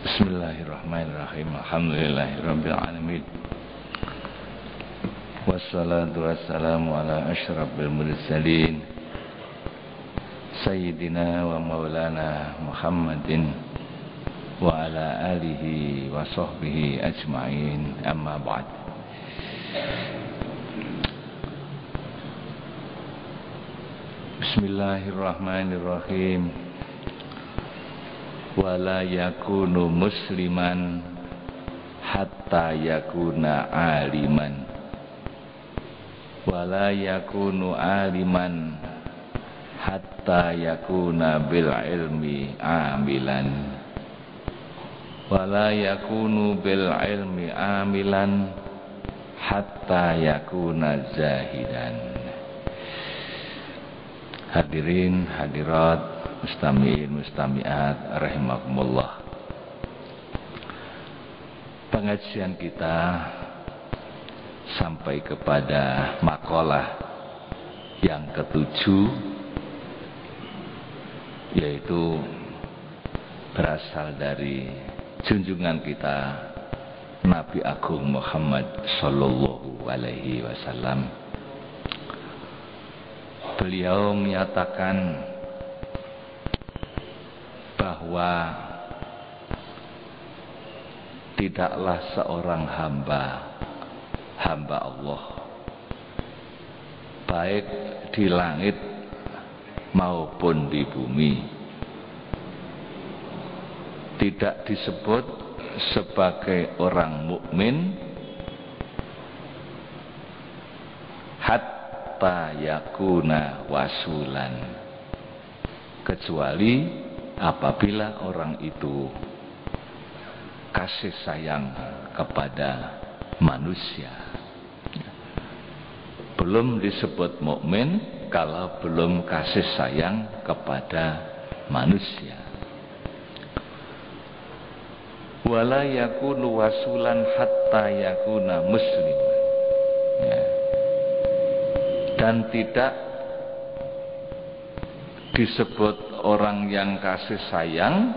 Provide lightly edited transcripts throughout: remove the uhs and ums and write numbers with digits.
Bismillahirrahmanirrahim. Alhamdulillahirabbil alamin. Wassalatu wassalamu ala asyrafil mursalin Sayyidina wa maulana Muhammadin wa ala alihi wa sahbihi ajma'in. Amma ba'd. Bismillahirrahmanirrahim. Wala yakunu musliman hatta yakuna aliman, wala yakunu aliman hatta yakuna bil ilmi amilan, wala yakunu bil ilmi amilan hatta yakuna zahidan. Hadirin hadirat, mustami'in mustami'at rahimakumullah. Pengajian kita sampai kepada makalah yang ketujuh, yaitu berasal dari junjungan kita Nabi Agung Muhammad sallallahu alaihi wasallam. Beliau menyatakan bahwa tidaklah seorang hamba Allah, baik di langit maupun di bumi, tidak disebut sebagai orang mukmin hatta yakuna wasulan, kecuali apabila orang itu kasih sayang kepada manusia. Belum disebut mukmin kalau belum kasih sayang kepada manusia. Wala yakunu wasulan hatta yakuna musliman, ya. Dan tidak disebut orang yang kasih sayang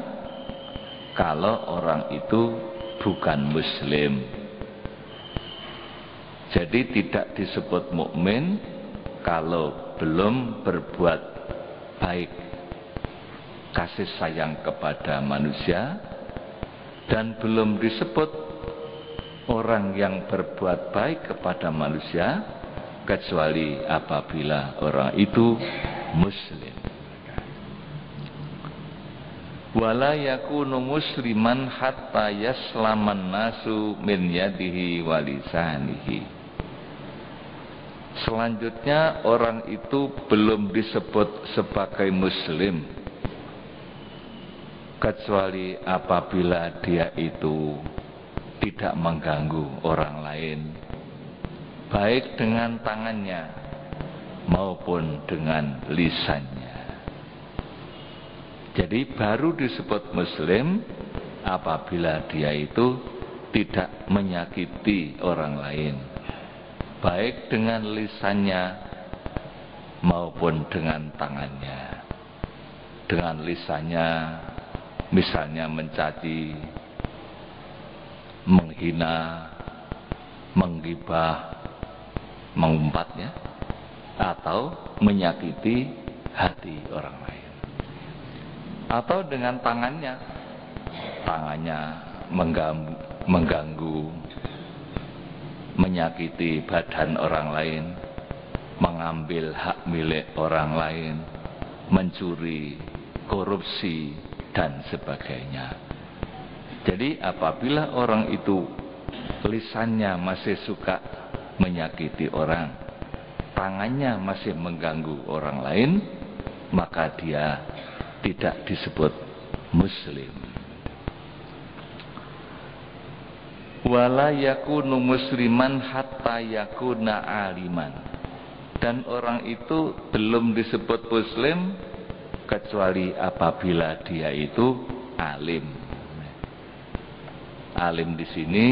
kalau orang itu bukan muslim. Jadi tidak disebut mukmin kalau belum berbuat baik, kasih sayang kepada manusia, dan belum disebut orang yang berbuat baik kepada manusia kecuali apabila orang itu muslim. Wala yakunu musliman hatta yaslaman nasu min yadihi wa lisanihi. Selanjutnya orang itu belum disebut sebagai muslim kecuali apabila dia itu tidak mengganggu orang lain, baik dengan tangannya maupun dengan lisannya. Jadi baru disebut muslim apabila dia itu tidak menyakiti orang lain, baik dengan lisannya maupun dengan tangannya. Dengan lisannya misalnya mencaci, menghina, menggibah, mengumpat, atau menyakiti hati orang lain. Atau dengan tangannya mengganggu, menyakiti badan orang lain, mengambil hak milik orang lain, mencuri, korupsi, dan sebagainya. Jadi apabila orang itu lisannya masih suka menyakiti orang, tangannya masih mengganggu orang lain, maka dia tidak disebut muslim. Wala yakunu musliman hatta yakuna aliman, dan orang itu belum disebut muslim kecuali apabila dia itu alim. Alim di sini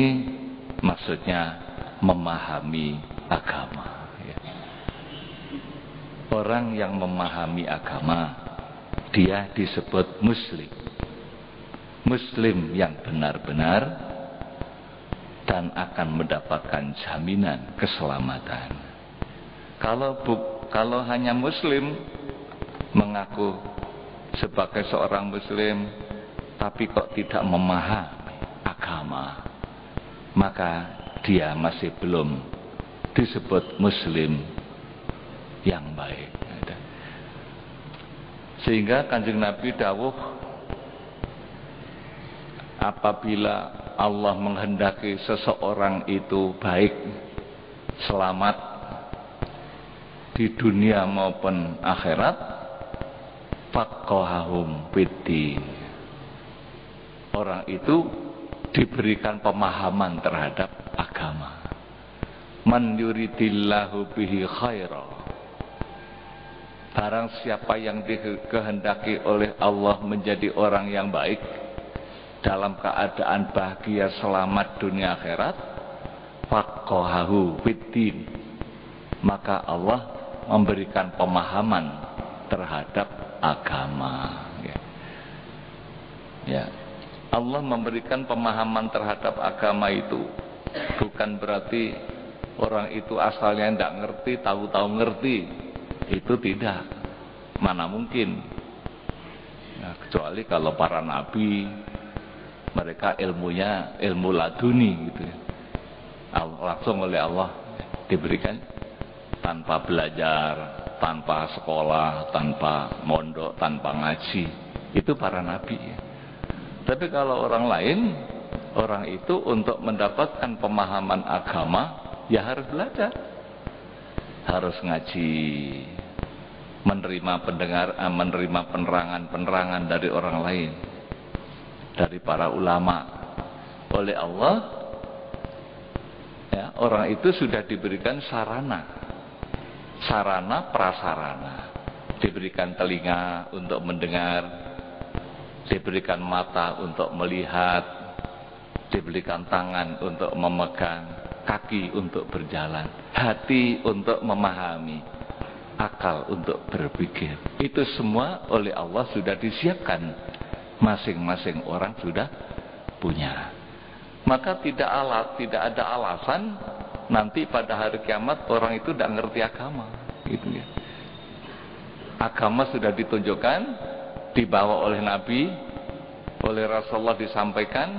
maksudnya memahami agama. Orang yang memahami agama, dia disebut muslim. muslim yang benar-benar dan akan mendapatkan jaminan keselamatan. Kalau hanya muslim mengaku sebagai seorang muslim tapi kok tidak memahami agama, maka dia masih belum disebut muslim yang baik. Sehingga Kanjeng Nabi dawuh, apabila Allah menghendaki seseorang itu baik, selamat di dunia maupun akhirat, faqahahum fiddin. Orang itu diberikan pemahaman terhadap agama. Man yuridillahu bihi khaira. Barang siapa yang dikehendaki oleh Allah menjadi orang yang baik, dalam keadaan bahagia selamat dunia akhirat, faqahahu fiddin, maka Allah memberikan pemahaman terhadap agama. Ya. Allah memberikan pemahaman terhadap agama itu bukan berarti orang itu asalnya tidak ngerti, tahu-tahu ngerti. Itu tidak, mana mungkin. Nah, kecuali kalau para nabi, mereka ilmunya ilmu laduni gitu ya. Langsung oleh Allah diberikan tanpa belajar, tanpa sekolah, tanpa mondok, tanpa ngaji. Itu para nabi ya. Tapi kalau orang lain, orang itu untuk mendapatkan pemahaman agama ya harus belajar, harus ngaji, menerima penerangan dari orang lain, dari para ulama. Oleh Allah ya, orang itu sudah diberikan sarana prasarana, diberikan telinga untuk mendengar, diberikan mata untuk melihat, diberikan tangan untuk memegang, kaki untuk berjalan, hati untuk memahami, akal untuk berpikir. Itu semua oleh Allah sudah disiapkan, masing-masing orang sudah punya. Maka tidak ada alasan nanti pada hari kiamat orang itu tidak ngerti agama, gitu ya. Agama sudah ditunjukkan, dibawa oleh Nabi, oleh Rasulullah disampaikan,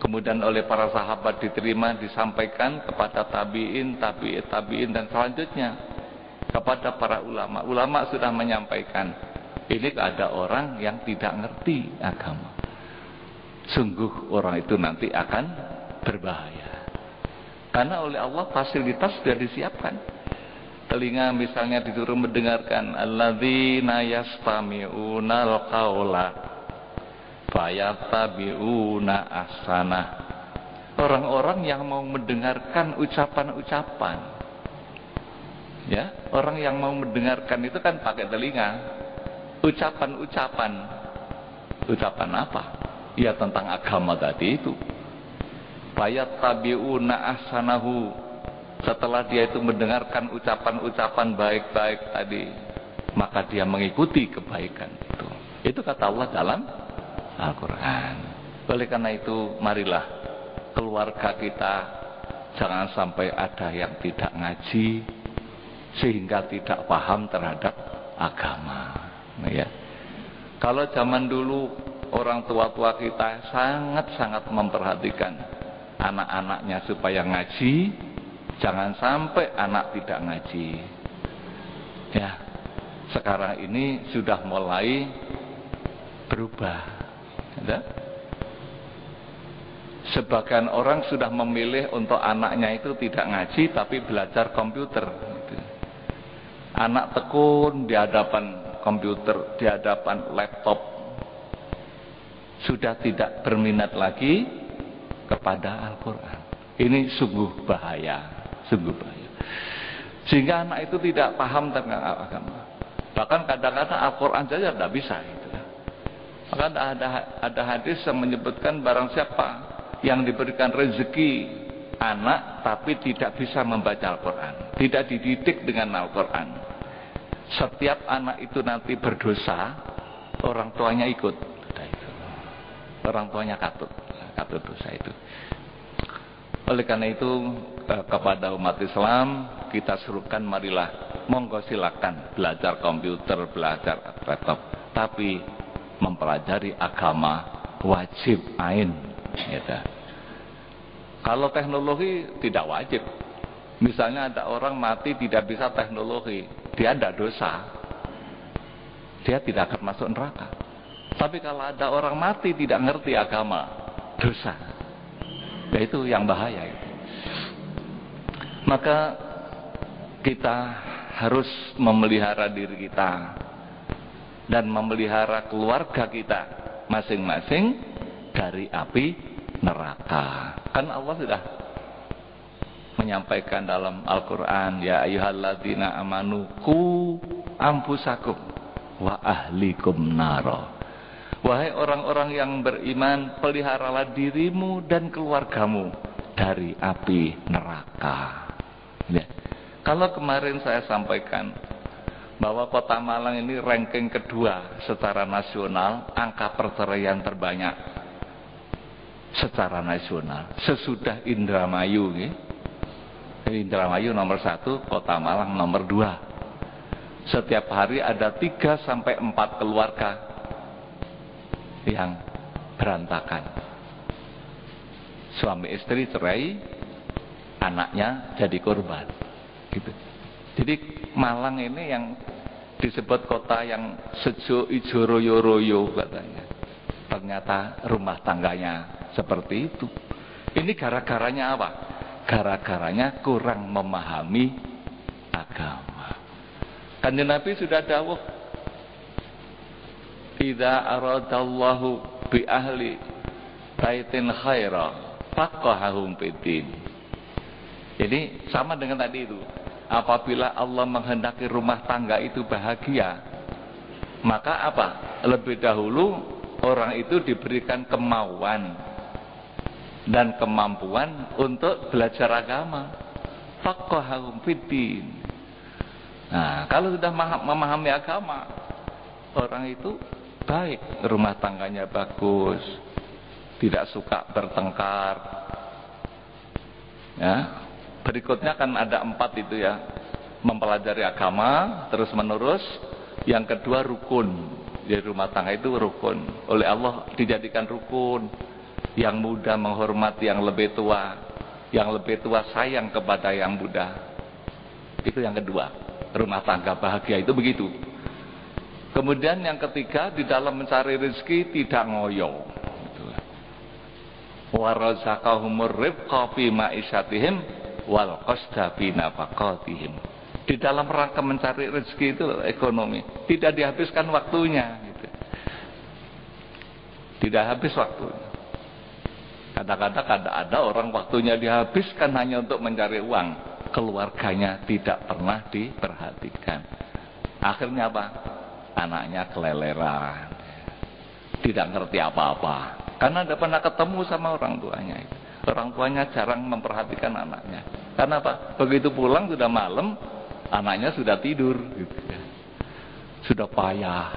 kemudian oleh para sahabat diterima, disampaikan kepada tabi'in, dan selanjutnya kepada para ulama. Ulama sudah menyampaikan. Ini ada orang yang tidak ngerti agama. Sungguh orang itu nanti akan berbahaya. Karena oleh Allah fasilitas sudah disiapkan. Telinga misalnya disuruh mendengarkan, alladzina yastami'una al-qaula fayattabi'una ahsanah. Orang-orang yang mau mendengarkan ucapan-ucapan. Ya, orang yang mau mendengarkan itu kan pakai telinga. Ucapan-ucapan. Ucapan apa? Ya tentang agama tadi itu. Fayattabi'una ahsanahu. Setelah dia itu mendengarkan ucapan-ucapan baik-baik tadi, maka dia mengikuti kebaikan itu. Itu kata Allah dalam Al-Quran. Oleh karena itu, marilah keluarga kita jangan sampai ada yang tidak ngaji sehingga tidak paham terhadap agama. Nah, ya. Kalau zaman dulu orang tua-tua kita sangat-sangat memperhatikan anak-anaknya supaya ngaji, jangan sampai anak tidak ngaji. Ya, sekarang ini sudah mulai berubah. Ya. Sebagian orang sudah memilih untuk anaknya itu tidak ngaji tapi belajar komputer. Gitu. Anak tekun di hadapan komputer, di hadapan laptop, sudah tidak berminat lagi kepada Al-Quran. Ini sungguh bahaya. Sungguh bahaya. Sehingga anak itu tidak paham tentang agama. Bahkan kadang-kadang Al-Quran saja tidak bisa. Gitu. Maka ada hadis yang menyebutkan barang siapa yang diberikan rezeki anak tapi tidak bisa membaca Al-Quran, tidak dididik dengan Al-Quran, setiap anak itu nanti berdosa, orang tuanya ikut. Orang tuanya katut dosa itu. Oleh karena itu kepada umat Islam kita serukan, marilah monggo silakan belajar komputer, belajar laptop, tapi mempelajari agama wajib ain gitu. Kalau teknologi tidak wajib. Misalnya ada orang mati tidak bisa teknologi, dia tidak dosa, dia tidak akan masuk neraka. Tapi kalau ada orang mati tidak ngerti agama, dosa. Ya itu yang bahaya itu. Maka kita harus memelihara diri kita dan memelihara keluarga kita masing-masing dari api neraka. Kan Allah sudah menyampaikan dalam Al-Quran, ya ayyuhalladzina amanu qu anfusakum wa ahlikum naro. Wahai orang-orang yang beriman, peliharalah dirimu dan keluargamu dari api neraka. Ya. Kalau kemarin saya sampaikan bahwa Kota Malang ini ranking kedua secara nasional, angka perceraian terbanyak secara nasional sesudah Indramayu. Indramayu nomor 1, Kota Malang nomor 2. Setiap hari ada 3 sampai 4 keluarga yang berantakan. Suami istri cerai, anaknya jadi korban. Gitu. Jadi Malang ini yang disebut kota yang sejuk ijo royo-royo katanya. Ternyata rumah tangganya seperti itu. Ini gara-garanya apa? Gara-garanya kurang memahami agama. Kanjeng Nabi sudah dawuh, idza aradallahu bi ahli baitin khaira faqahahum fiddin. Jadi sama dengan tadi itu. Apabila Allah menghendaki rumah tangga itu bahagia, maka apa? Lebih dahulu orang itu diberikan kemauan dan kemampuan untuk belajar agama. Faqahahum fiddin. Nah, kalau sudah memahami agama, orang itu baik, rumah tangganya bagus, tidak suka bertengkar. Ya. Berikutnya kan ada 4 itu ya, mempelajari agama terus menerus. Yang kedua rukun. Jadi rumah tangga itu rukun. Oleh Allah dijadikan rukun. Yang muda menghormati yang lebih tua, yang lebih tua sayang kepada yang muda. Itu yang kedua, rumah tangga bahagia itu begitu. Kemudian yang ketiga, di dalam mencari rezeki tidak ngoyo. Wa razaqahumur rizqa fi ma'isyatihim wal qasda fi nafaqatihim. Di dalam rangka mencari rezeki itu ekonomi, tidak dihabiskan waktunya gitu. Tidak habis waktunya. Kadang-kadang ada orang waktunya dihabiskan hanya untuk mencari uang, keluarganya tidak pernah diperhatikan. Akhirnya apa? Anaknya keleleran, tidak ngerti apa-apa, karena tidak pernah ketemu sama orang tuanya. Orang tuanya jarang memperhatikan anaknya. Karena apa? Begitu pulang sudah malam, anaknya sudah tidur, gitu ya. Sudah payah,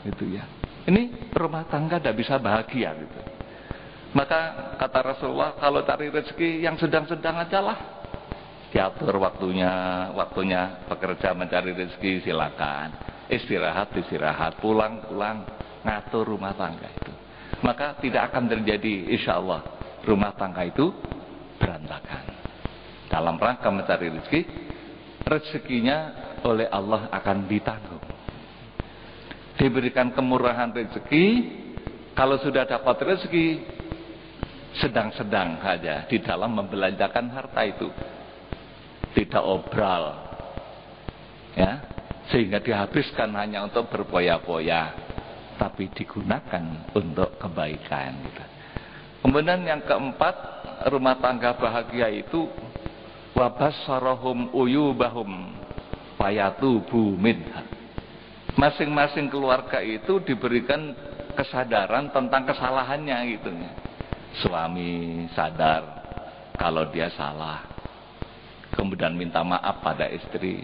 gitu ya. Ini rumah tangga tidak bisa bahagia, gitu. Maka kata Rasulullah, kalau cari rezeki yang sedang-sedang aja lah. Diatur waktunya bekerja mencari rezeki silakan. Istirahat, pulang, ngatur rumah tangga itu. Maka tidak akan terjadi insya Allah rumah tangga itu berantakan. Dalam rangka mencari rezeki, rezekinya oleh Allah akan ditanggung. Diberikan kemurahan rezeki, kalau sudah dapat rezeki, sedang-sedang saja di dalam membelanjakan harta itu. Tidak obral, ya, sehingga dihabiskan hanya untuk berpoya-poya, tapi digunakan untuk kebaikan. Gitu. Kemudian yang keempat, rumah tangga bahagia itu wabassarahum uyubahum fayatubu minha. Masing-masing keluarga itu diberikan kesadaran tentang kesalahannya gitu. Suami sadar kalau dia salah, kemudian minta maaf pada istri.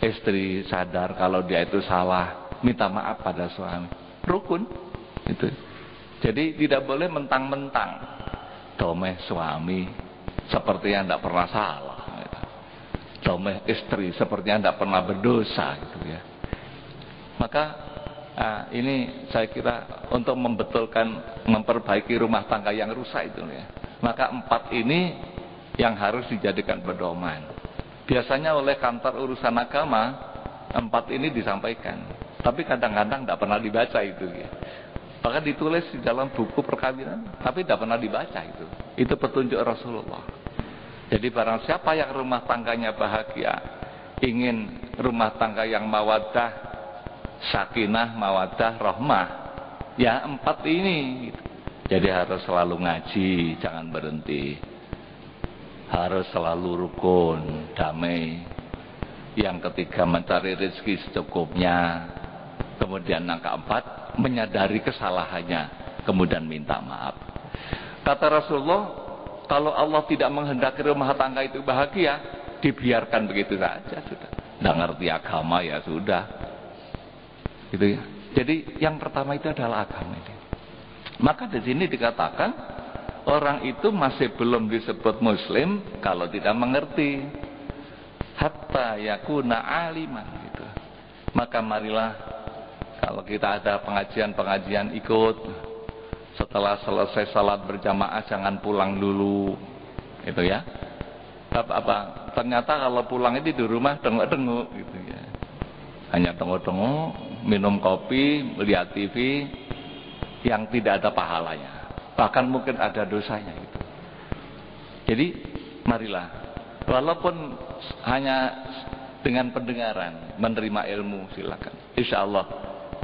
Istri sadar kalau dia itu salah, minta maaf pada suami. Rukun itu. Jadi tidak boleh mentang-mentang domeh suami sepertinya tidak pernah salah, domeh istri sepertinya tidak pernah berdosa gitu ya. Maka ini saya kira untuk membetulkan, memperbaiki rumah tangga yang rusak itu ya. Maka 4 ini yang harus dijadikan pedoman. Biasanya oleh kantor urusan agama 4 ini disampaikan, tapi kadang-kadang tidak pernah dibaca itu ya. Bahkan ditulis di dalam buku perkawinan, tapi tidak pernah dibaca itu. Itu petunjuk Rasulullah. Jadi barang siapa yang rumah tangganya bahagia, ingin rumah tangga yang mawaddah, sakinah, mawaddah, rahmah, ya 4 ini. Jadi harus selalu ngaji, jangan berhenti. Harus selalu rukun, damai. Yang ketiga mencari rezeki secukupnya. Kemudian yang keempat menyadari kesalahannya, kemudian minta maaf. Kata Rasulullah, kalau Allah tidak menghendaki rumah tangga itu bahagia, dibiarkan begitu saja sudah. Nggak ngerti agama ya sudah. Gitu ya. Jadi yang pertama itu adalah agama ini. Maka di sini dikatakan orang itu masih belum disebut muslim kalau tidak mengerti. Hatta yakuna aliman gitu. Maka marilah kalau kita ada pengajian-pengajian ikut. Setelah selesai salat berjamaah jangan pulang dulu. Itu ya. Ternyata kalau pulang itu di rumah tengok-tengok gitu ya. Hanya tengok-tengok, minum kopi, melihat TV yang tidak ada pahalanya. Bahkan mungkin ada dosanya gitu. Jadi marilah walaupun hanya dengan pendengaran menerima ilmu silakan. Insya Allah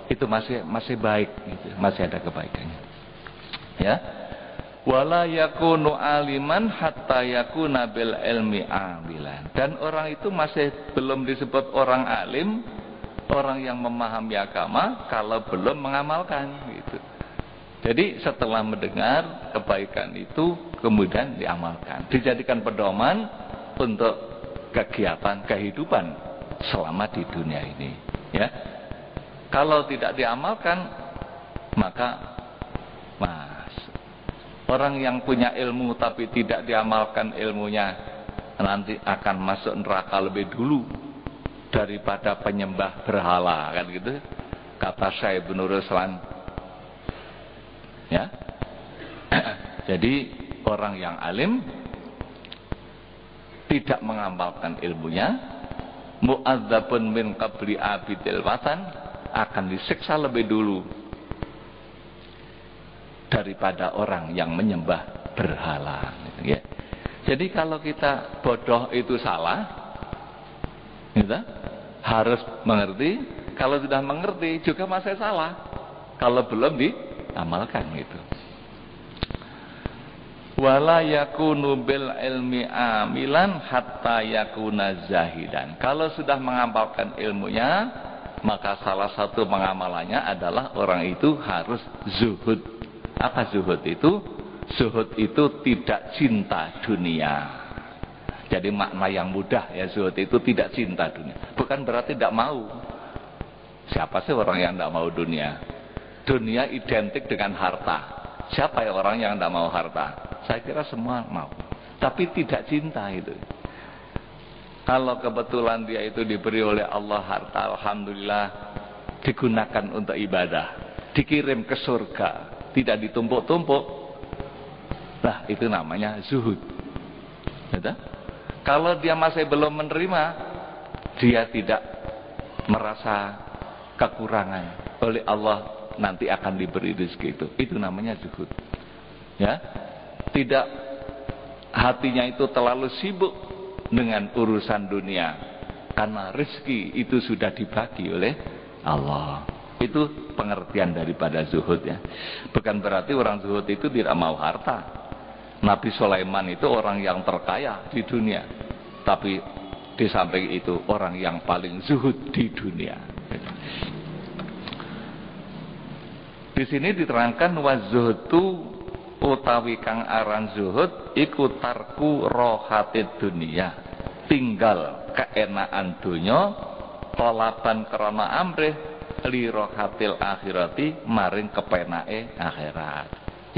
itu masih baik gitu, masih ada kebaikannya. Ya. Wala yakunu aliman hatta yakuna bil ilmi amilan. Dan orang itu masih belum disebut orang alim, orang yang memahami agama kalau belum mengamalkan gitu. Jadi setelah mendengar kebaikan itu kemudian diamalkan, dijadikan pedoman untuk kegiatan kehidupan selama di dunia ini, ya. Kalau tidak diamalkan, maka orang yang punya ilmu tapi tidak diamalkan ilmunya nanti akan masuk neraka lebih dulu daripada penyembah berhala, kan gitu. Kata Syekh Ibnu Ruslan. Ya. Jadi orang yang alim tidak mengamalkan ilmunya, mu'adzabun min qabli abidil watan, akan disiksa lebih dulu daripada orang yang menyembah berhala gitu, ya. Jadi kalau kita bodoh itu salah gitu, harus mengerti. Kalau sudah mengerti juga masih salah kalau belum diamalkan gitu. Wala yakunu bil ilmi amilan hatta yakuna zahidan. Kalau sudah mengamalkan ilmunya, maka salah satu pengamalannya adalah orang itu harus zuhud. Apa zuhud itu? Zuhud itu tidak cinta dunia. Jadi makna yang mudah ya, zuhud itu tidak cinta dunia. Bukan berarti tidak mau. Siapa sih orang yang tidak mau dunia? Dunia identik dengan harta. Siapa ya orang yang tidak mau harta? Saya kira semua mau. Tapi tidak cinta itu. Kalau kebetulan dia itu diberi oleh Allah harta, alhamdulillah, digunakan untuk ibadah, dikirim ke surga, tidak ditumpuk-tumpuk, nah itu namanya zuhud. Gitu? Kalau dia masih belum menerima, dia tidak merasa kekurangan oleh Allah, nanti akan diberi rezeki itu namanya zuhud. Ya, tidak hatinya itu terlalu sibuk dengan urusan dunia, karena rezeki itu sudah dibagi oleh Allah. Itu pengertian daripada zuhud ya. Bukan berarti orang zuhud itu tidak mau harta. Nabi Sulaiman itu orang yang terkaya di dunia, tapi di samping itu orang yang paling zuhud di dunia. Di sini diterangkan wazuhdu utawi kang aran zuhud iku tarku rohatid dunia, tinggal keenaan dunya, tolaban krana amrih lirohatil akhirati, maring kepenake akhirat.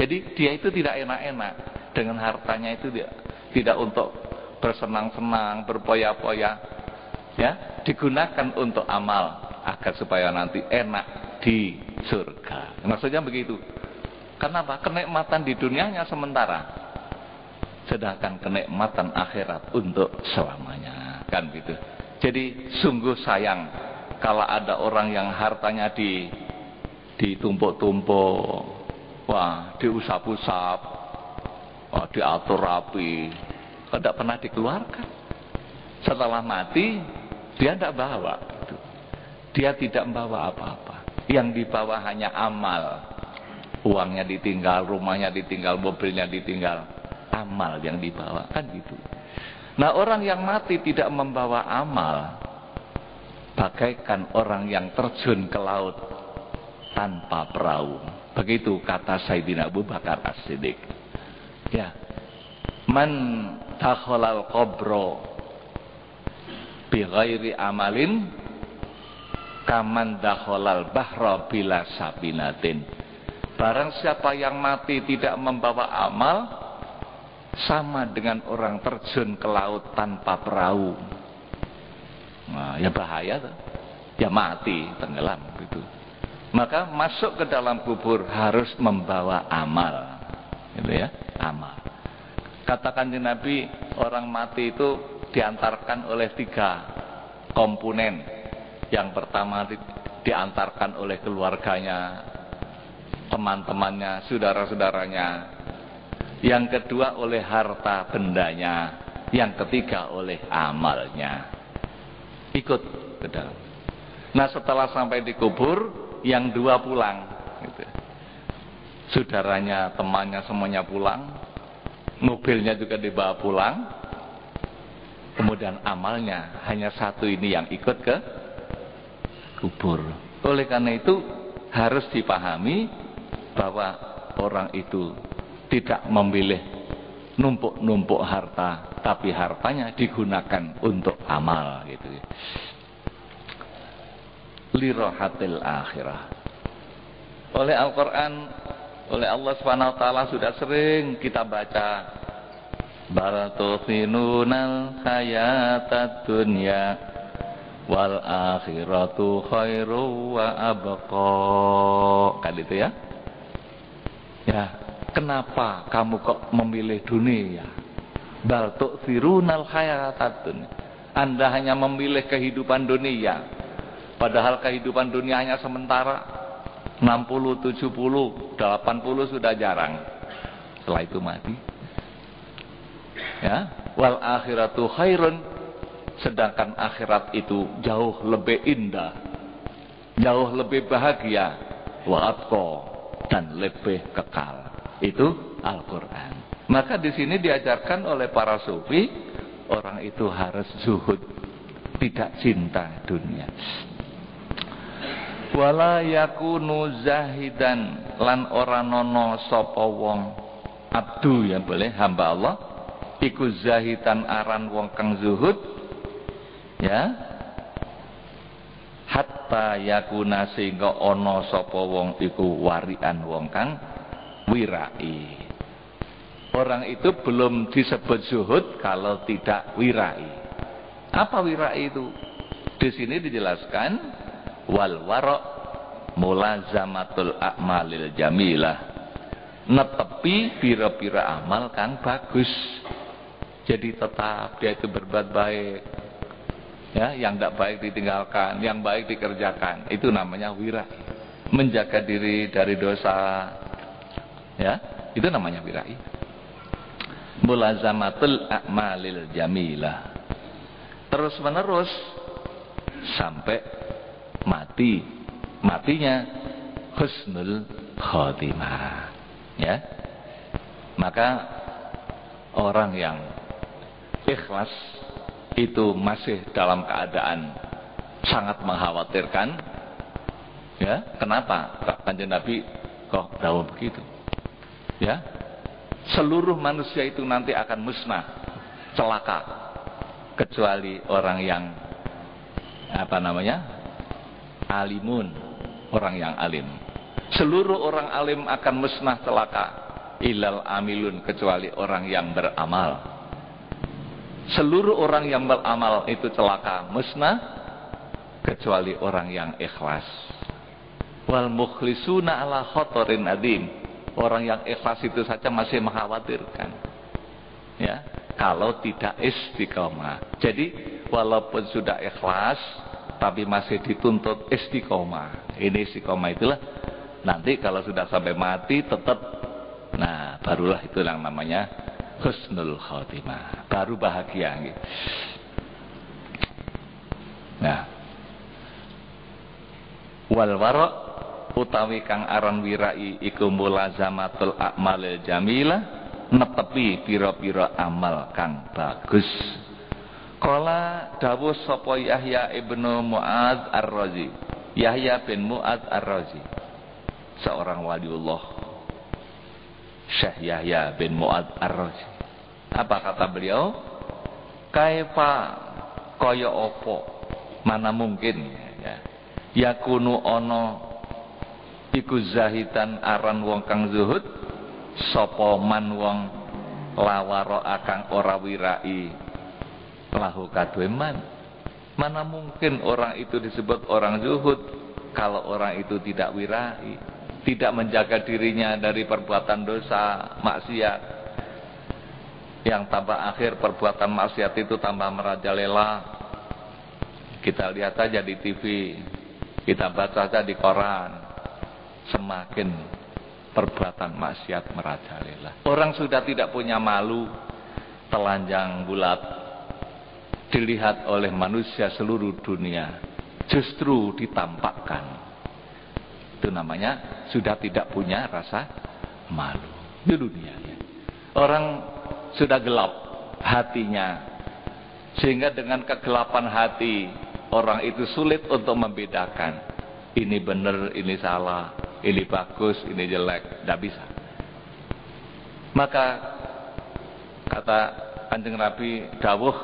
Jadi dia itu tidak enak-enak dengan hartanya itu, tidak untuk bersenang-senang, berpoya-poya, ya, digunakan untuk amal agar supaya nanti enak di surga. Maksudnya begitu. Kenapa? Kenikmatan di dunianya sementara, sedangkan kenikmatan akhirat untuk selamanya, kan gitu. Jadi sungguh sayang kalau ada orang yang hartanya ditumpuk-tumpuk, wah, diusap-usap, wah, diatur rapi, tidak pernah dikeluarkan. Setelah mati dia tidak bawa, dia tidak membawa apa-apa. Yang dibawa hanya amal. Uangnya ditinggal, rumahnya ditinggal, mobilnya ditinggal, amal yang dibawa, kan gitu. Nah, orang yang mati tidak membawa amal, bagaikan orang yang terjun ke laut tanpa perahu. Begitu kata Sayyidina Abu Bakar As-Siddiq. Ya, man dakhalal qabro bi ghairi amalin kaman dakhalal bahra bila sabinatin. Barang siapa yang mati tidak membawa amal, sama dengan orang terjun ke laut tanpa perahu. Nah, ya bahaya tuh. Ya mati, tenggelam gitu. Maka masuk ke dalam kubur harus membawa amal. Gitu ya, amal. Katakan Nabi, orang mati itu diantarkan oleh 3 komponen. Yang pertama diantarkan oleh keluarganya, teman-temannya, saudara-saudaranya. Yang kedua oleh harta bendanya. Yang ketiga oleh amalnya. Ikut ke dalam. Nah, setelah sampai di kubur, yang 2 pulang gitu. Saudaranya, temannya semuanya pulang, mobilnya juga dibawa pulang, kemudian amalnya hanya 1 ini yang ikut ke kubur. Oleh karena itu harus dipahami bahwa orang itu tidak memilih numpuk-numpuk harta, tapi hartanya digunakan untuk amal gitu. Lirohatil akhirah. Oleh Al-Quran, oleh Allah Subhanahu Wa Taala sudah sering kita baca, bal tu'thinunal hayatad dunya wal akhiratu khairu wa abqa. Kan itu ya. Ya, kenapa kamu kok memilih dunia? Bal tu'thirunal hayatad dunya. Anda hanya memilih kehidupan dunia. Padahal kehidupan dunia hanya sementara. 60, 70, 80 sudah jarang. Setelah itu mati. Ya, wal akhiratu khairun. Sedangkan akhirat itu jauh lebih indah, jauh lebih bahagia, wa abqa, dan lebih kekal. Itu Al-Quran. Maka di sini diajarkan oleh para sufi, orang itu harus zuhud, tidak cinta dunia. Wala yakunu zahidan, lan ora nono sapa wong abdu, ya boleh, hamba Allah iku zahidan aran wong kang zuhud, ya, hatta yakuna sehingga ono sapa wong iku warian wong kang wirai. Orang itu belum disebut zuhud kalau tidak wirai. Apa wirai itu? Di sini dijelaskan wal wara mulazamatul a'malil jamilah, netepi pira-pira amal kang bagus. Jadi tetap dia itu berbuat baik. Ya, yang tidak baik ditinggalkan, yang baik dikerjakan. Itu namanya wirai. Menjaga diri dari dosa. Ya, itu namanya wirai. Mulazamatul a'malil jamilah. Terus menerus sampai mati. Matinya husnul khotimah. Ya. Maka orang yang ikhlas itu masih dalam keadaan sangat mengkhawatirkan. Ya, kenapa Kanjeng Nabi kok dawuh begitu? Ya, seluruh manusia itu nanti akan musnah, celaka, kecuali orang yang alimun, orang yang alim. Seluruh orang alim akan musnah celaka, ilal amilun, kecuali orang yang beramal. Seluruh orang yang beramal itu celaka, musnah, kecuali orang yang ikhlas. Wal mukhlisuna ala khotorin adim, orang yang ikhlas itu saja masih mengkhawatirkan, ya, kalau tidak istiqomah. Jadi walaupun sudah ikhlas tapi masih dituntut istiqomah. Ini istiqomah itulah nanti kalau sudah sampai mati tetap, nah barulah itu yang namanya husnul khotimah, baru bahagia gitu. Nah, wal wara' utawi kang aran wirai iku mulazamatul a'malil jamilah, netepi pira-pira amal kang bagus. Kala dawuh sapa Yahya ibnu Mu'adz Ar-Razi, Yahya bin Mu'adz Ar-Razi, seorang waliullah, Syekh Yahya bin Mu'adz Ar-Razi. Apa kata beliau? Kaifa, kaya apa, mana mungkin ya, yakunu ono iku zahidan aran wong kang zuhud, sapa man wong lawara akang ora wirai lahu kadue man. Mana mungkin orang itu disebut orang zuhud kalau orang itu tidak wirai, tidak menjaga dirinya dari perbuatan dosa, maksiat, yang tambah akhir perbuatan maksiat itu tambah merajalela. Kita lihat saja di TV, kita baca saja di koran, semakin perbuatan maksiat merajalela. Orang sudah tidak punya malu, telanjang bulat, dilihat oleh manusia seluruh dunia, justru ditampakkan. Itu namanya sudah tidak punya rasa malu di dunia. Orang sudah gelap hatinya, sehingga dengan kegelapan hati orang itu sulit untuk membedakan ini benar, ini salah, ini bagus, ini jelek, tidak bisa. Maka kata Kanjeng Nabi dawuh,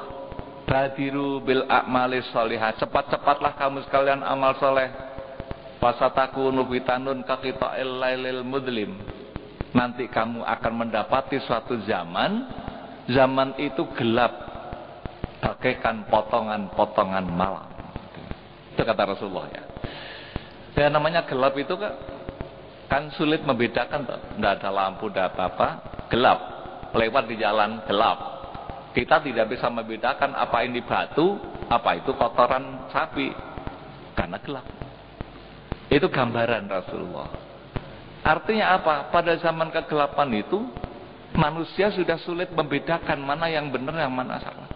badiru bil a'malis sholihah, cepat-cepatlah kamu sekalian amal soleh. Fasatakunu fitanun kaqita'il lailil mudlim, nanti kamu akan mendapati suatu zaman, zaman itu gelap bagaikan potongan-potongan malam. Itu kata Rasulullah ya. Dan namanya gelap itu kan sulit membedakan, tidak ada lampu, tidak apa-apa, gelap. Lewat di jalan gelap, kita tidak bisa membedakan apa ini batu, apa itu kotoran sapi, karena gelap. Itu gambaran Rasulullah. Artinya apa? Pada zaman kegelapan itu manusia sudah sulit membedakan mana yang benar, yang mana salah.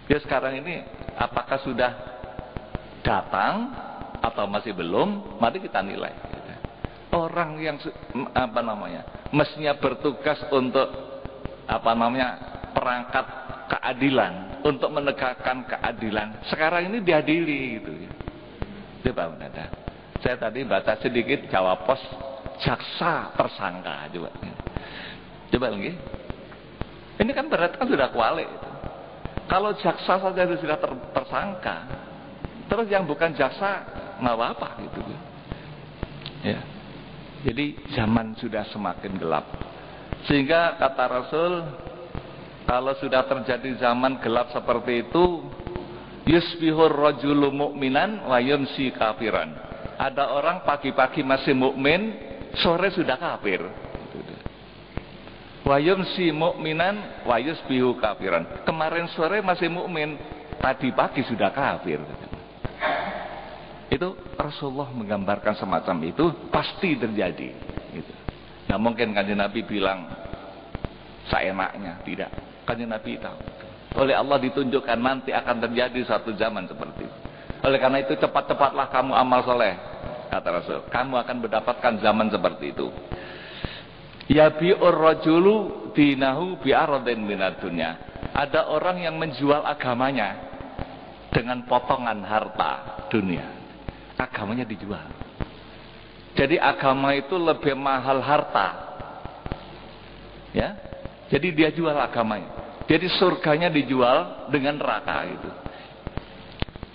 Ya sekarang ini apakah sudah datang atau masih belum? Mari kita nilai. Orang yang mestinya bertugas untuk perangkat keadilan, untuk menegakkan keadilan, sekarang ini diadili gitu. Coba ada. Saya tadi baca sedikit Jawa Pos, jaksa tersangka, coba lagi. Ini kan berarti kan sudah kuali itu. Kalau jaksa saja sudah tersangka, terus yang bukan jaksa nggak apa-apa gitu. Ya. Jadi zaman sudah semakin gelap, sehingga kata Rasul, kalau sudah terjadi zaman gelap seperti itu, yusbihur rajulu mu'minan wa yumsi kafiran. Ada orang pagi-pagi masih mukmin, sore sudah kafir. Wa yumsi mu'minan wa yusbihu kafiran. Kemarin sore masih mukmin, tadi pagi sudah kafir. Itu Rasulullah menggambarkan semacam itu pasti terjadi. Gitu. Nah mungkin Kanjeng Nabi bilang seenaknya, tidak. Kanjeng Nabi tahu. Oleh Allah ditunjukkan nanti akan terjadi suatu zaman seperti itu. Oleh karena itu cepat-cepatlah kamu amal soleh, kata Rasul. Kamu akan mendapatkan zaman seperti itu. Yabi'ur rajulu dinahu bi'aradin minad dunya. Ada orang yang menjual agamanya dengan potongan harta dunia. Agamanya dijual. Jadi agama itu lebih mahal harta. Ya. Jadi dia jual agamanya. Jadi surganya dijual dengan neraka itu.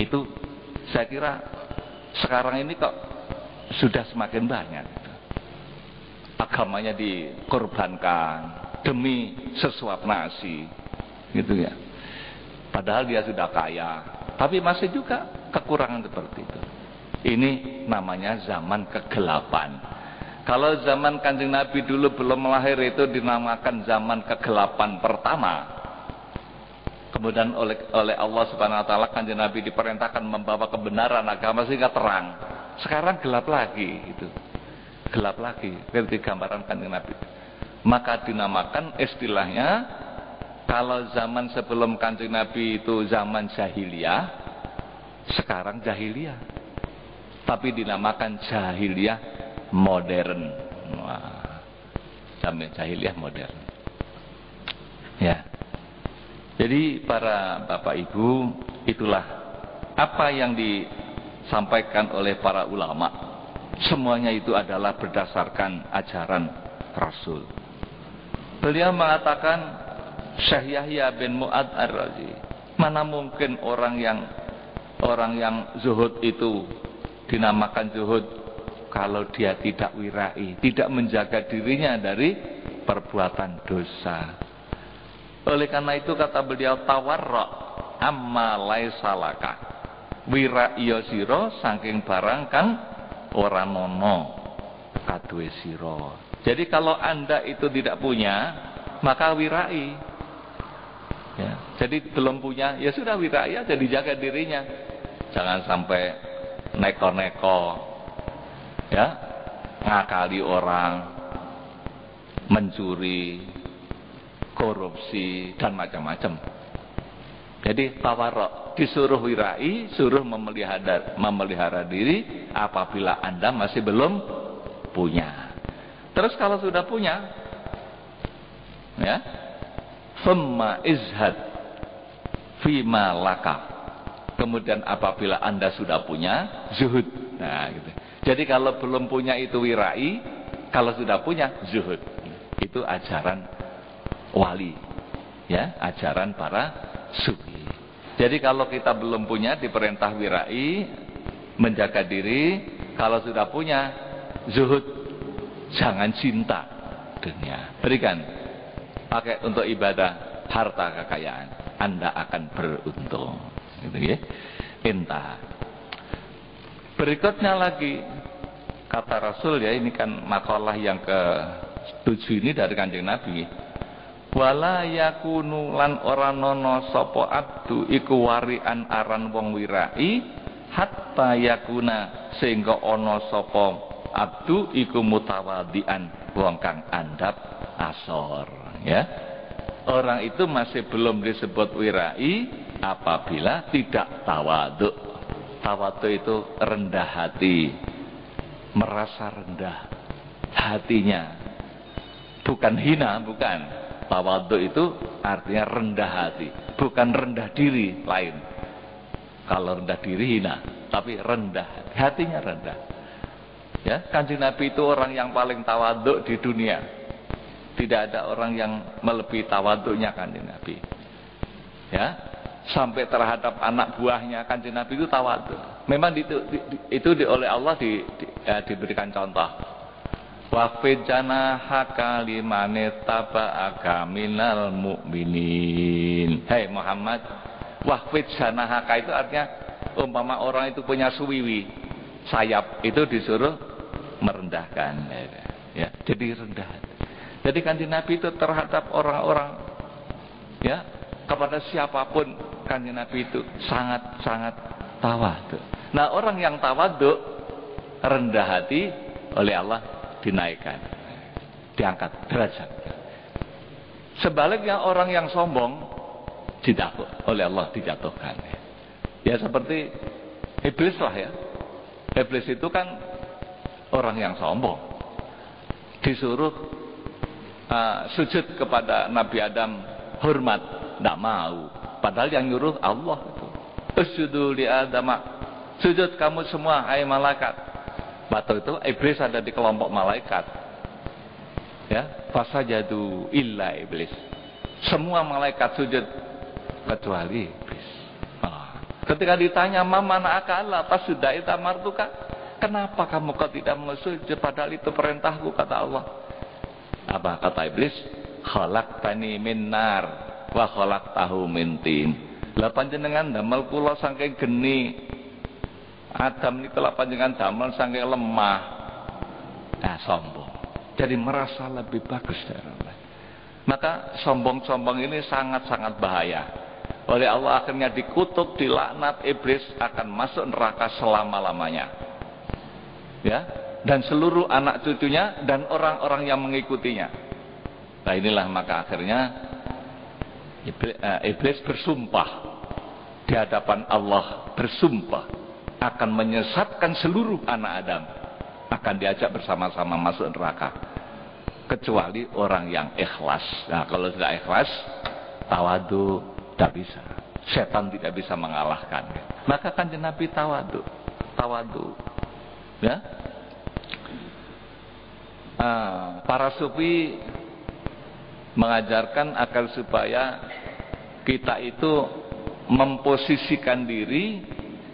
Itu saya kira Sekarang ini kok sudah semakin banyak. Agamanya dikorbankan demi sesuap nasi, gitu ya. Padahal dia sudah kaya, tapi masih juga kekurangan seperti itu. Ini namanya zaman kegelapan. Kalau zaman Kanjeng Nabi dulu belum lahir itu dinamakan zaman kegelapan pertama. Kemudian oleh Allah Subhanahu wa taala Kanjeng Nabi diperintahkan membawa kebenaran agama sehingga terang. Sekarang gelap lagi itu. Gelap lagi seperti gambaran Kanjeng Nabi. Maka dinamakan istilahnya, kalau zaman sebelum Kanjeng Nabi itu zaman jahiliyah, sekarang jahiliyah. Tapi dinamakan jahiliyah modern. Wah, zaman jahiliyah modern. Ya. Jadi para Bapak Ibu, itulah apa yang disampaikan oleh para ulama. Semuanya itu adalah berdasarkan ajaran Rasul. Beliau mengatakan, Syekh Yahya bin Mu'ad Ar-Razi, mana mungkin orang yang zuhud itu dinamakan zuhud kalau dia tidak wirai, tidak menjaga dirinya dari perbuatan dosa. Oleh karena itu kata beliau, tawarra amma laisa laka, wirai sira saking barang kang ora nono kaduwe sira. Jadi kalau Anda itu tidak punya, maka wirai. Ya, jadi belum punya, ya sudah wirai aja, dijaga dirinya. Jangan sampai neko-neko, ya, ngakali orang, mencuri, korupsi dan macam-macam. Jadi tawarruk, disuruh wirai, suruh memelihara diri apabila Anda masih belum punya. Terus kalau sudah punya, ya, thumma izhad fima laka. Kemudian apabila Anda sudah punya, zuhud. Nah, gitu. Jadi kalau belum punya itu wirai, kalau sudah punya zuhud. Itu ajaran wali, ya, ajaran para sufi. Jadi kalau kita belum punya diperintah wirai, menjaga diri. Kalau sudah punya zuhud, jangan cinta dunia. Berikan, pakai untuk ibadah, harta kekayaan, Anda akan beruntung. Gitu ya. Entah. Berikutnya lagi kata Rasul, ya, ini kan makalah yang ke-7 ini dari Kanjeng Nabi. Wala yakunu lan ora nono sapa abdu iku warian aran wong wirai hatta yakuna sehingga ana sapa abdu iku mutawadian wong kang andap asor, ya. Orang itu masih belum disebut wirai apabila tidak tawadhu. Tawadhu itu rendah hati, merasa rendah hatinya, bukan hina, bukan. Tawadhu itu artinya rendah hati, bukan rendah diri lain. Kalau rendah diri hina, tapi rendah hatinya rendah. Ya, Kanjeng Nabi itu orang yang paling tawadhu di dunia. Tidak ada orang yang melebihi tawadhunya Kanjeng Nabi. Ya, sampai terhadap anak buahnya Kanjeng Nabi itu tawadhu. Memang itu oleh Allah diberikan contoh. Waqfid janahaka liman ittaba'aka minal mu'minin. Hei Muhammad, waqfid janahaka itu artinya umpama orang itu punya suwiwi, sayap itu disuruh merendahkan, ya. Jadi rendah. Jadi Kanjeng Nabi itu terhadap orang-orang, ya, kepada siapapun Kanjeng Nabi itu sangat-sangat tawadhu. Nah, orang yang tawadhu, rendah hati, oleh Allah dinaikkan, diangkat derajat. Sebaliknya orang yang sombong oleh Allah dijatuhkan. Ya seperti iblis lah, ya. Iblis itu kan orang yang sombong, disuruh sujud kepada Nabi Adam, hormat, tidak mau. Padahal yang nyuruh Allah itu. Usjudu li Adam, sujud kamu semua, hai malaikat. Waktu itu iblis ada di kelompok malaikat. Ya, fasajadu illa iblis. Semua malaikat sujud kecuali iblis. Ketika ditanya mama akala pas sudah itamartuka, kenapa kamu kok tidak sujud padahal itu perintahku, kata Allah. Apa kata iblis? Khalaqtani min nar wa khalaqtahu min tin. Lah panjenengan damel kula saking geni, Adam niku lah panjenengan damel saking lemah. Nah, sombong. Jadi merasa lebih bagus dari Allah. Maka sombong-sombong ini sangat-sangat bahaya. Oleh Allah akhirnya dikutuk, dilaknat, iblis akan masuk neraka selama-lamanya. Ya, dan seluruh anak cucunya dan orang-orang yang mengikutinya. Nah, inilah maka akhirnya iblis bersumpah di hadapan Allah, bersumpah akan menyesatkan seluruh anak Adam, akan diajak bersama-sama masuk neraka. Kecuali orang yang ikhlas. Nah, kalau tidak ikhlas, tawadu tidak bisa. Setan tidak bisa mengalahkan. Maka Kanjeng Nabi tawadu. Ya. Para sufi mengajarkan agar supaya kita itu memposisikan diri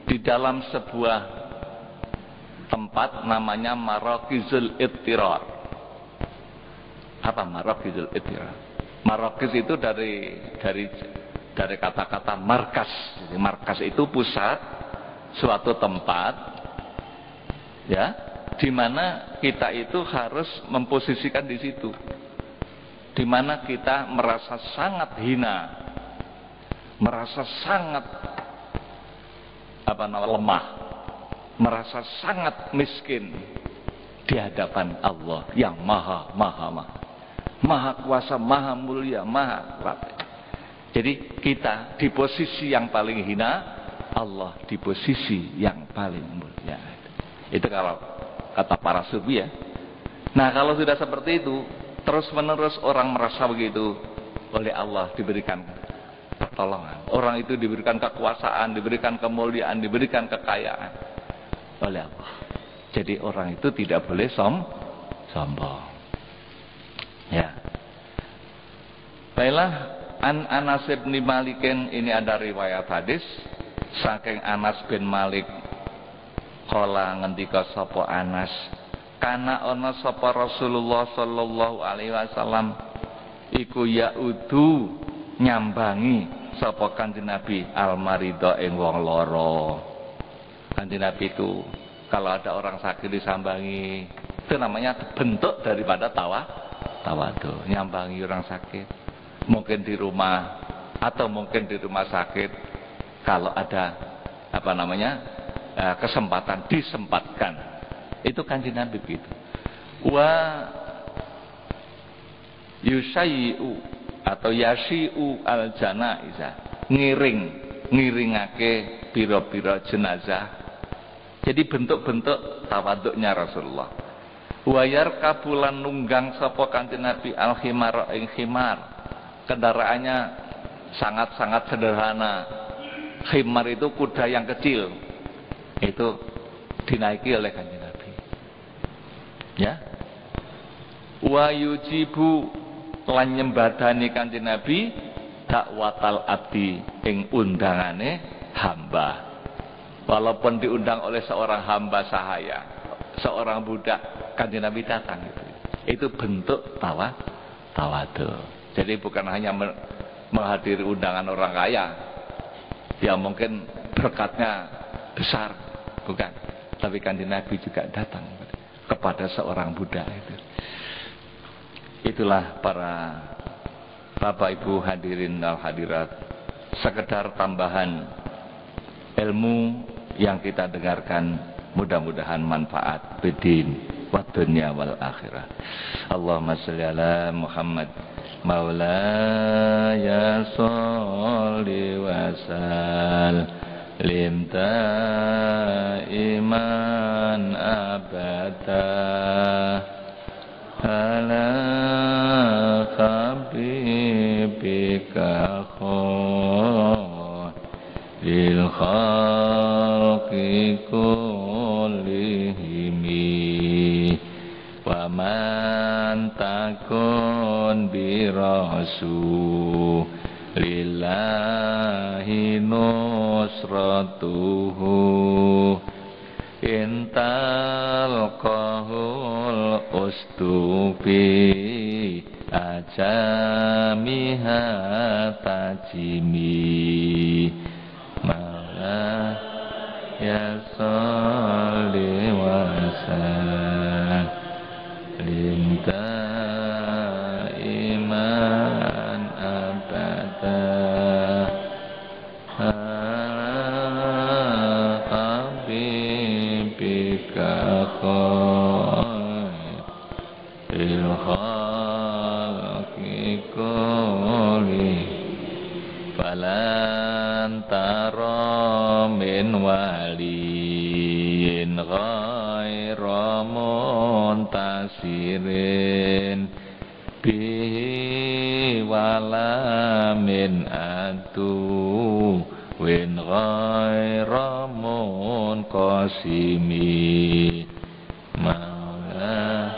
di dalam sebuah tempat namanya Maraqizul Ittirar. Apa Maraqizul Ittirar? Maraqiz itu dari kata-kata markas. Jadi markas itu pusat suatu tempat, ya, di mana kita itu harus memposisikan di situ. Di mana kita merasa sangat hina, merasa sangat lemah, merasa sangat miskin di hadapan Allah yang maha kuasa, maha mulia, maha kuat. Jadi kita di posisi yang paling hina, Allah di posisi yang paling mulia. Itu kalau kata para sufi ya. Nah, kalau sudah seperti itu, terus menerus orang merasa begitu, oleh Allah diberikan pertolongan. Orang itu diberikan kekuasaan, diberikan kemuliaan, diberikan kekayaan oleh Allah. Jadi orang itu tidak boleh sombong. Ya. Baiklah, Anas bin Malikin, ini ada riwayat hadis saking Anas bin Malik kala ngendika sapa Anas, kana ana sapa Rasulullah sallallahu alaihi wasallam iku yaudu nyambangi sapa Kanjeng Nabi al-maridha ing wong lara. Kanjeng Nabi itu kalau ada orang sakit disambangi, itu namanya bentuk daripada tawadu, nyambangi orang sakit. Mungkin di rumah atau mungkin di rumah sakit, kalau ada kesempatan disempatkan, itu Kanjeng Nabi begitu. Wa yusayyu atau yashi'u al janaiza, ngiringake pira-pira jenazah. Jadi bentuk-bentuk tawaduknya Rasulullah. Wa yarkabulan nunggang sapa Kanjeng Nabi al khimar ing khimar. Kendaraannya sangat-sangat sederhana. Khimar itu kuda yang kecil. Itu dinaiki oleh Kanjeng Nabi. Ya. Wa yujibu lan nyembadani Kanjeng Nabi dakwatal abdi ing undangane hamba. Walaupun diundang oleh seorang hamba sahaya, seorang budak, Kanjeng Nabi datang gitu. Itu bentuk tawadu. Jadi bukan hanya menghadiri undangan orang kaya yang mungkin berkatnya besar, bukan. Tapi Kanjeng Nabi juga datang kepada seorang budak itu. Itulah para Bapak Ibu hadirin dan hadirat, sekedar tambahan ilmu yang kita dengarkan, mudah-mudahan manfaat bidin wa dunya wal akhirah. Allahumma shalli ala Muhammad Maulaya sholli wa sallim iman abada ala habibika khairil khalqi kullihim wa man takun bi rasul lillahi nusratuhu intal qahul ustubi ajamiha tajimi malah ya sholli wa sallim iman abada habibika khairil khalqi kulli falan tara min waliyin ghaira muntasirin bihi wala min adu win ghaira munqasimi maula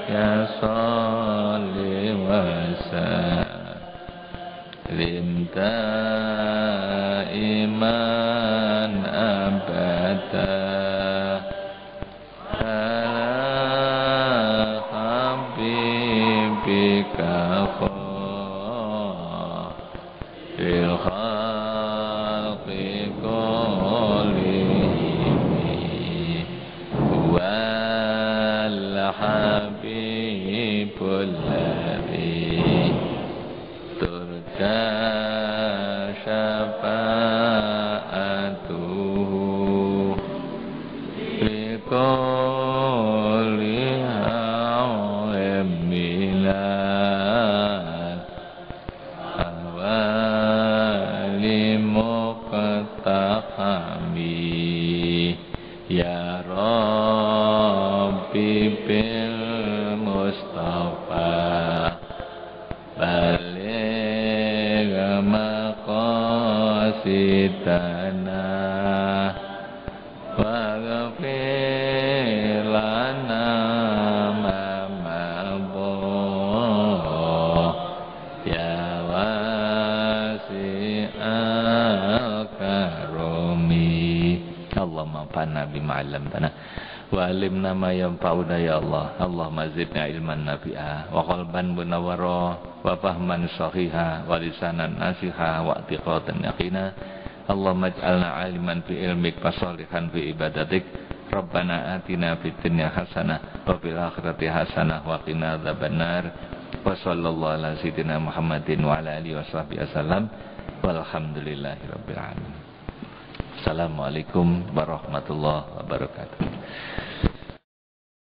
ya sholli wa sallim daiman abada ala habibika khairil khalqi kullihim wal habibul ladzi turja syafa'atuhu likulli ha'im milad awali muqtahami ya Rabbi bil Mustafa baligh maqasidana waghfir lana ma mabah ya wasi'al karami Allahumma fa'na bima 'allamtana wa 'allimna ma yanfa'una ya Allah. Allahumma zidna ilman nafi'a wa qalban munawwara wa fahman sahiha wa lisanan nasiha wa i'tiqadan yaqina. Allahumma ij'alna 'aliman fi ilmik wa shalihan fi ibadatik. Rabbana atina fid dunya hasanah wa fil akhirati hasanah wa qina adzabannar. Wa sallallahu ala sayyidina Muhammadin wa ala alihi washabbihi wasallam. Walhamdulillahirabbil alamin. Assalamualaikum warahmatullahi wabarakatuh.